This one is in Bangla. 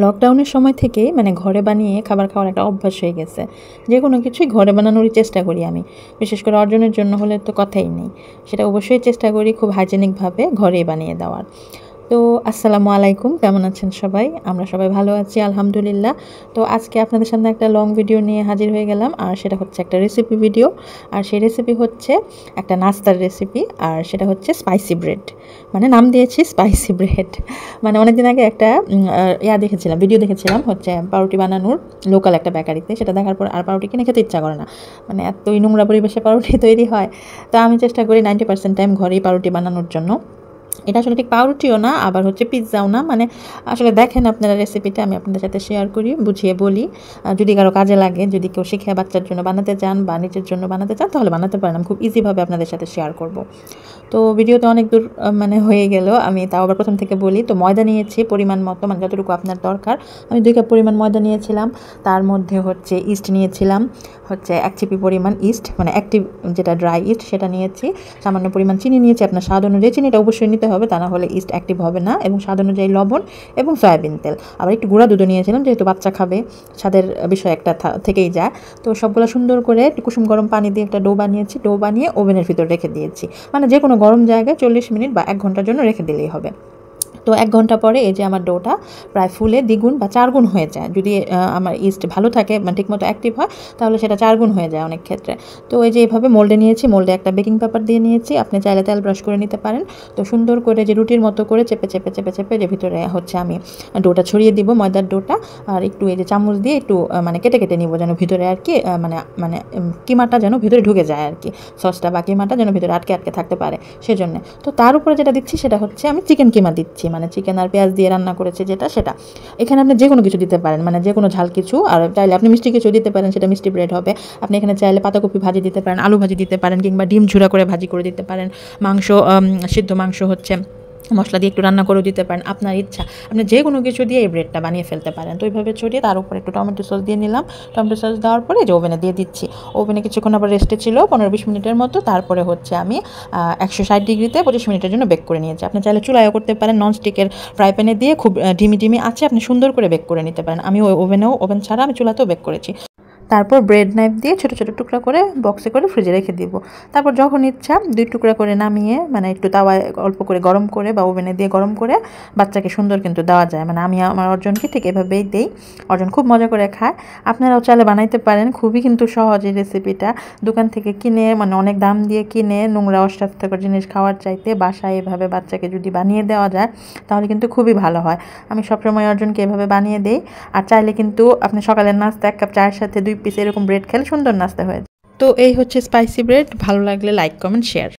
লকডাউনের সময় থেকে মানে ঘরে বানিয়ে খাবার খাওয়ার একটা অভ্যাস হয়ে গেছে। যে কোনো কিছুই ঘরে বানানোরই চেষ্টা করি আমি। বিশেষ করে অর্জনের জন্য হলে তো কথাই নেই। সেটা অবশ্যই চেষ্টা করি খুব হাইজেনিকভাবে ঘরেই বানিয়ে দেওয়ার। তো আসসালামু আলাইকুম, কেমন আছেন সবাই? আমরা সবাই ভালো আছি আলহামদুলিল্লাহ। তো আজকে আপনাদের সামনে একটা লং ভিডিও নিয়ে হাজির হয়ে গেলাম, আর সেটা হচ্ছে একটা রেসিপি ভিডিও। আর সেই রেসিপি হচ্ছে একটা নাস্তার রেসিপি, আর সেটা হচ্ছে স্পাইসি ব্রেড। মানে নাম দিয়েছি স্পাইসি ব্রেড। মানে অনেকদিন আগে একটা দেখেছিলাম, ভিডিও দেখেছিলাম হচ্ছে পাউরুটি বানানোর লোকাল একটা বেকারিতে। সেটা দেখার পর আর পাউরুটি কিনে খেতে ইচ্ছা করে না, মানে এতই নোংরা পরিবেশে পাউরুটি তৈরি হয়। তো আমি চেষ্টা করি 90% টাইম ঘরেই পাউরুটি বানানোর জন্য। এটা আসলে ঠিক পাউরুটিও না, আবার হচ্ছে পিৎজাও না। মানে আসলে দেখেন আপনারা রেসিপিটা, আমি আপনাদের সাথে শেয়ার করি, বুঝিয়ে বলি। যদি কারো কাজে লাগে, যদি কেউ শিখে বাচ্চার জন্য বানাতে চান বা নিজের জন্য বানাতে চান, তাহলে বানাতে পারেন। আমি খুব ইজিভাবে আপনাদের সাথে শেয়ার করব। তো ভিডিওতে অনেক দূর মানে হয়ে গেল, আমি তাও আবার প্রথম থেকে বলি। তো ময়দা নিয়েছি পরিমাণ মতো, মানে যতটুকু আপনার দরকার। আমি 2 কাপ পরিমাণ ময়দা নিয়েছিলাম। তার মধ্যে হচ্ছে ইস্ট নিয়েছিলাম হচ্ছে 1 চিপি পরিমাণ ইস্ট, মানে অ্যাক্টিভ যেটা ড্রাই ইস্ট সেটা নিয়েছি। সামান্য পরিমাণ চিনি নিয়েছি, আপনার স্বাদ অনুযায়ী চিনিটা অবশ্যই নিতে হবে, তা না হলে ইস্ট অ্যাক্টিভ হবে না। এবং স্বাদ অনুযায়ী লবণ এবং সয়াবিন তেল। আবার একটু গুঁড়া দুধও নিয়েছিলাম, যেহেতু বাচ্চা খাবে, স্বাদের বিষয় একটা থেকেই যায়। তো সবগুলো সুন্দর করে একটু কুসুম গরম পানি দিয়ে একটা ডো বানিয়েছি। ডো বানিয়ে ওভেনের ভিতর রেখে দিয়েছি, মানে যে কোনো গরম জায়গায় 40 মিনিট বা 1 ঘন্টার জন্য রেখে দিলেই হবে। তো 1 ঘন্টা পরে এই যে আমার ডোটা প্রায় ফুলে দ্বিগুণ বা 4 গুণ হয়ে যায়। যদি আমার ইস্ট ভালো থাকে, মানে ঠিকমতো অ্যাক্টিভ হয়, তাহলে সেটা 4 গুণ হয়ে যায় অনেক ক্ষেত্রে। তো এই যে এভাবে মোল্ডে নিয়েছি, মোল্ডে একটা বেকিং পেপার দিয়ে নিয়েছি। আপনি চাইলে তেল ব্রাশ করে নিতে পারেন। তো সুন্দর করে যে রুটির মতো করে চেপে চেপে চেপে চেপে যে ভিতরে হচ্ছে আমি ডোটা ছড়িয়ে দিব, ময়দার ডোটা। আর একটু এই যে চামচ দিয়ে একটু মানে কেটে কেটে নিব, যেন ভিতরে আর কি মানে মানে কিমাটা যেন ভিতরে ঢুকে যায় আর কি। সসটা বা কিমাটা যেন ভিতরে আটকে আটকে থাকতে পারে সেজন্য। তো তার উপরে যেটা দিচ্ছি সেটা হচ্ছে আমি চিকেন কিমা দিচ্ছি, মানে চিকেন আর পেঁয়াজ দিয়ে রান্না করেছে সেটা। এখানে আপনি যে কোনো কিছু দিতে পারেন, মানে যে কোনো ঝাল কিছু। আর চাইলে আপনি মিষ্টি কিছু দিতে পারেন, সেটা মিষ্টি ব্রেড হবে। আপনি এখানে চাইলে পাতাকপি ভাজি দিতে পারেন, আলু ভাজি দিতে পারেন, কিংবা ডিম ঝুরা করে ভাজি করে দিতে পারেন। মাংস, সিদ্ধ মাংস হচ্ছে মশলা দিয়ে একটু রান্না করেও দিতে পারেন, আপনার ইচ্ছা। আপনি যে কোনো কিছু দিয়ে এই ব্রেডটা বানিয়ে ফেলতে পারেন। তো এইভাবে ছড়িয়ে তার উপরে একটু টমেটো সস দিয়ে নিলাম। টমেটো সস দেওয়ার পরে যে ওভেনে দিয়ে দিচ্ছি। ওভেনে কিছুক্ষণ আবার রেস্টে ছিল 15-20 মিনিটের মতো। তারপরে হচ্ছে আমি 160 ডিগ্রিতে 25 মিনিটের জন্য বেক করে নিয়েছি। আপনি চাইলে চুলায়ও করতে পারেন, ননস্টিকের ফ্রাই প্যানে দিয়ে খুব ঢিমি আছে আপনি সুন্দর করে বেক করে নিতে পারেন। আমি ওভেন ছাড়া আমি চুলাতেও বেক করেছি। তারপর ব্রেড নাইফ দিয়ে ছোটো ছোটো টুকরা করে বক্সে করে ফ্রিজে রেখে দিব। তারপর যখন ইচ্ছা 2 টুকরা করে নামিয়ে, মানে একটু তাওয়ায় অল্প করে গরম করে বা ওভেনে দিয়ে গরম করে বাচ্চাকে সুন্দর কিন্তু দেওয়া যায়। মানে আমি আমার অর্জনকে ঠিক এভাবেই দেই, অর্জন খুব মজা করে খায়। আপনারাও চাইলে বানাইতে পারেন, খুবই কিন্তু সহজ এই রেসিপিটা। দোকান থেকে কিনে, মানে অনেক দাম দিয়ে কিনে নোংরা অস্বাস্থ্যকর জিনিস খাওয়ার চাইতে বাসায় এভাবে বাচ্চাকে যদি বানিয়ে দেওয়া যায়, তাহলে কিন্তু খুবই ভালো হয়। আমি সবসময় অর্জনকে এভাবে বানিয়ে দেই। আর চাইলে কিন্তু আপনি সকালের নাস্তা 1 কাপ চায়ের সাথে 2 পিস এরকম ব্রেড খেলে সুন্দর নাস্তা হয়ে যায়। তো এই হচ্ছে স্পাইসি ব্রেড। ভালো লাগলে লাইক, কমেন্ট, শেয়ার।